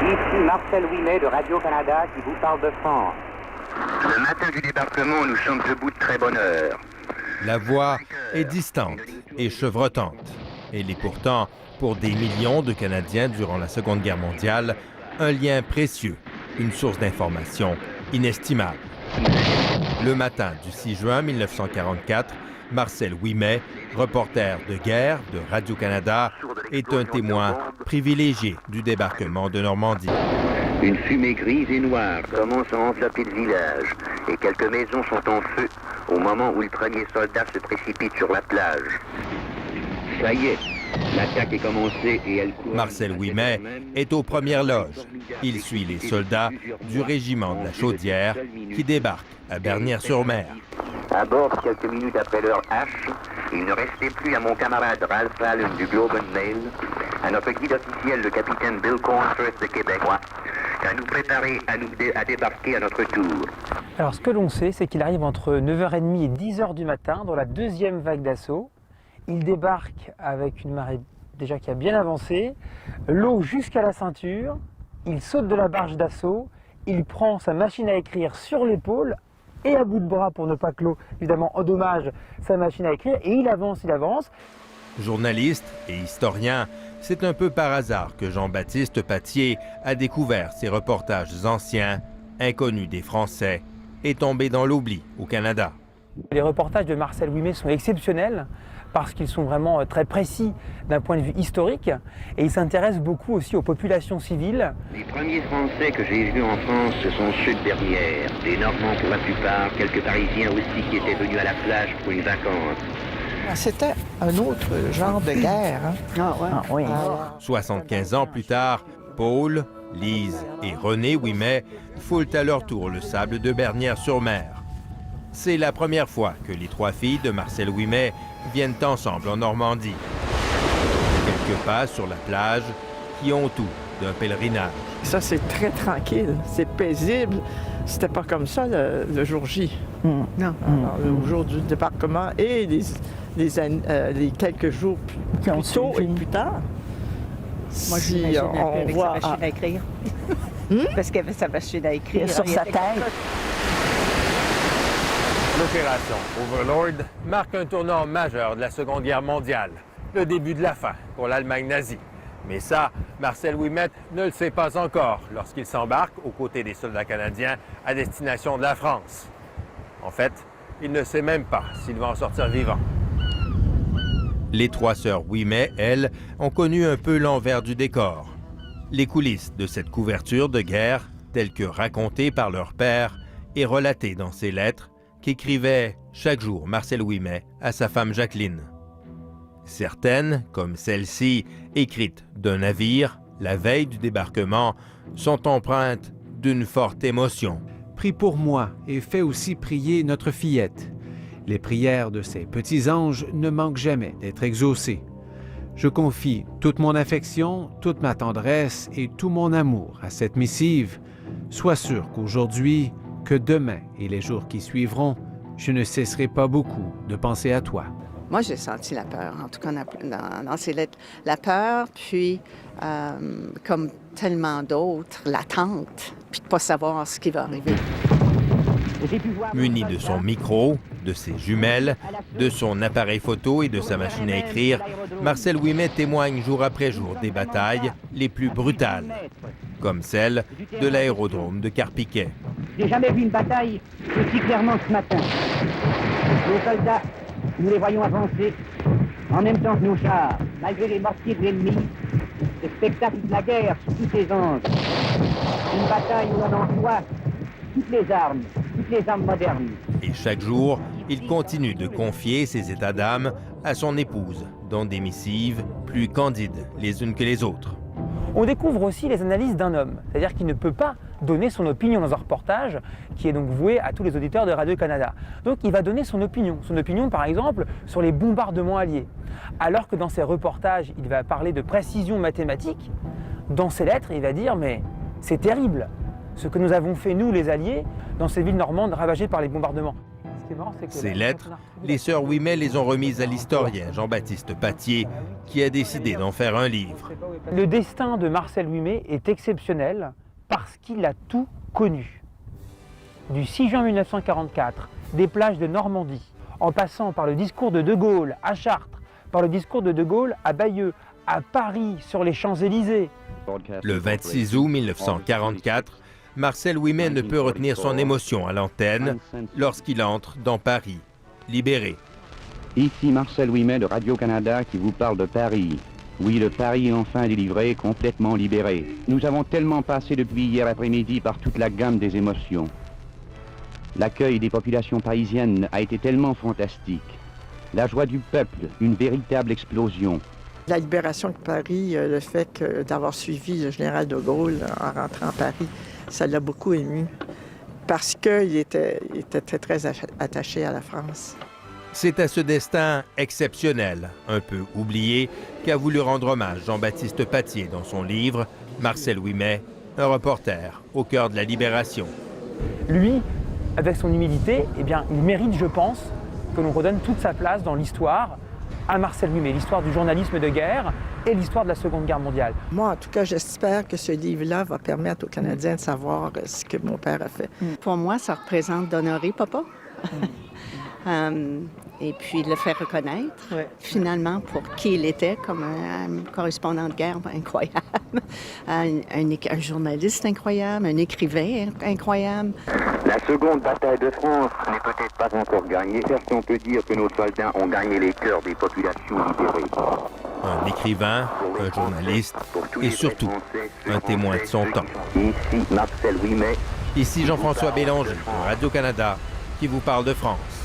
Ici Marcel Ouimet de Radio-Canada qui vous parle de France. Le matin du débarquement, nous sommes debout de très bonne heure. La voix est distante et chevrotante. Elle est pourtant, pour des millions de Canadiens durant la Seconde Guerre mondiale, un lien précieux, une source d'information inestimable. Le matin du 6 juin 1944, Marcel Ouimet, reporter de guerre de Radio-Canada, est un témoin privilégié du débarquement de Normandie. Une fumée grise et noire commence à envelopper le village et quelques maisons sont en feu au moment où le premier soldat se précipite sur la plage. Ça y est, l'attaque est commencée et elle court. Marcel Ouimet est aux premières loges. Il suit les soldats du régiment de la Chaudière qui débarquent à Bernières-sur-Mer. À bord, quelques minutes après l'heure H, il ne restait plus à mon camarade Ralph Allen du Globe and Mail, à notre guide officiel, le capitaine Bill Cornforth de Québec, qu'à nous préparer à débarquer à notre tour. Alors ce que l'on sait, c'est qu'il arrive entre 9h30 et 10h du matin dans la deuxième vague d'assaut. Il débarque avec une marée déjà qui a bien avancé, l'eau jusqu'à la ceinture, il saute de la barge d'assaut, il prend sa machine à écrire sur l'épaule et à bout de bras pour ne pas que l'eau, évidemment, endommage sa machine à écrire, et il avance. Journaliste et historien, c'est un peu par hasard que Jean-Baptiste Pattier a découvert ces reportages anciens, inconnus des Français, et tombés dans l'oubli au Canada. Les reportages de Marcel Ouimet sont exceptionnels parce qu'ils sont vraiment très précis d'un point de vue historique et ils s'intéressent beaucoup aussi aux populations civiles. Les premiers Français que j'ai vus en France, ce sont ceux de Bernières, des Normands pour la plupart, quelques Parisiens aussi qui étaient venus à la plage pour les vacances. C'était un autre genre de guerre. Hein? Ah oui. 75 ans plus tard, Paul, Lise et René Ouimet foulent à leur tour le sable de Bernières-sur-Mer. C'est la première fois que les trois filles de Marcel Ouimet viennent ensemble en Normandie. Quelques pas sur la plage qui ont tout d'un pèlerinage. Ça, c'est très tranquille, c'est paisible. C'était pas comme ça le jour J. Non. Alors, le jour du débarquement et les quelques jours plus tôt et plus tard. Moi, j'imagine avec sa machine à écrire. Parce qu'elle avait sa machine à écrire sur sa tête. L'opération Overlord marque un tournant majeur de la Seconde Guerre mondiale, le début de la fin pour l'Allemagne nazie. Mais ça, Marcel Ouimet ne le sait pas encore lorsqu'il s'embarque aux côtés des soldats canadiens à destination de la France. En fait, il ne sait même pas s'il va en sortir vivant. Les trois sœurs Ouimet, elles, ont connu un peu l'envers du décor. Les coulisses de cette couverture de guerre, telles que racontées par leur père et relatées dans ses lettres, qu'écrivait chaque jour Marcel Ouimet à sa femme Jacqueline. Certaines, comme celle-ci, écrites d'un navire, la veille du débarquement, sont empreintes d'une forte émotion. Prie pour moi et fais aussi prier notre fillette. Les prières de ces petits anges ne manquent jamais d'être exaucées. Je confie toute mon affection, toute ma tendresse et tout mon amour à cette missive. Sois sûr qu'aujourd'hui, que demain et les jours qui suivront, je ne cesserai pas beaucoup de penser à toi. Moi, j'ai senti la peur, en tout cas dans ces lettres. La peur, puis, comme tellement d'autres, l'attente, puis de ne pas savoir ce qui va arriver. Muni de son micro, de ses jumelles, de son appareil photo et de sa machine à écrire, Marcel Ouimet témoigne jour après jour des batailles les plus brutales, comme celle de l'aérodrome de Carpiquet. J'ai jamais vu une bataille aussi clairement ce matin. Nos soldats, nous les voyons avancer en même temps que nos chars, malgré les mortiers de l'ennemi. Le spectacle de la guerre sous tous ses angles. Une bataille où l'on emploie toutes les armes modernes. Et chaque jour, il continue de confier ses états d'âme à son épouse, dans des missives plus candides les unes que les autres. On découvre aussi les analyses d'un homme, c'est-à-dire qu'il ne peut pas donner son opinion dans un reportage qui est donc voué à tous les auditeurs de Radio-Canada. Donc il va donner son opinion par exemple sur les bombardements alliés. Alors que dans ses reportages, il va parler de précision mathématique, dans ses lettres, il va dire « mais c'est terrible, ce que nous avons fait nous les Alliés dans ces villes normandes ravagées par les bombardements ». Ces lettres, les sœurs Ouimet les ont remises à l'historien Jean-Baptiste Pattier, qui a décidé d'en faire un livre. Le destin de Marcel Ouimet est exceptionnel parce qu'il a tout connu. Du 6 juin 1944, des plages de Normandie, en passant par le discours de De Gaulle à Chartres, par le discours de De Gaulle à Bayeux, à Paris, sur les Champs-Élysées. Le 26 août 1944, Marcel Ouimet ne peut retenir son émotion à l'antenne lorsqu'il entre dans Paris, libéré. Ici Marcel Ouimet de Radio-Canada qui vous parle de Paris. Oui, le Paris enfin délivré, complètement libéré. Nous avons tellement passé depuis hier après-midi par toute la gamme des émotions. L'accueil des populations parisiennes a été tellement fantastique. La joie du peuple, une véritable explosion. La libération de Paris, le fait d'avoir suivi le général de Gaulle en rentrant à Paris, ça l'a beaucoup ému parce qu'il était très attaché à la France. C'est à ce destin exceptionnel, un peu oublié, qu'a voulu rendre hommage Jean-Baptiste Pattier dans son livre « Marcel Ouimet, un reporter au cœur de la libération ». Lui, avec son humilité, eh bien, il mérite, je pense, que l'on redonne toute sa place dans l'histoire à Marcel Ouimet, l'histoire du journalisme de guerre et l'histoire de la Seconde Guerre mondiale. Moi, en tout cas, j'espère que ce livre-là va permettre aux Canadiens de savoir ce que mon père a fait. Pour moi, ça représente d'honorer papa. Et puis le faire reconnaître, finalement, pour qui il était, comme un correspondant de guerre incroyable, un journaliste incroyable, un écrivain incroyable. La seconde bataille de France n'est peut-être pas encore gagnée. Certes, on peut dire que nos soldats ont gagné les cœurs des populations libérées. Un écrivain, un journaliste et surtout un témoin de son temps. Ici Marcel Ouimet. Ici Jean-François Bélanger, de Radio-Canada, qui vous parle de France.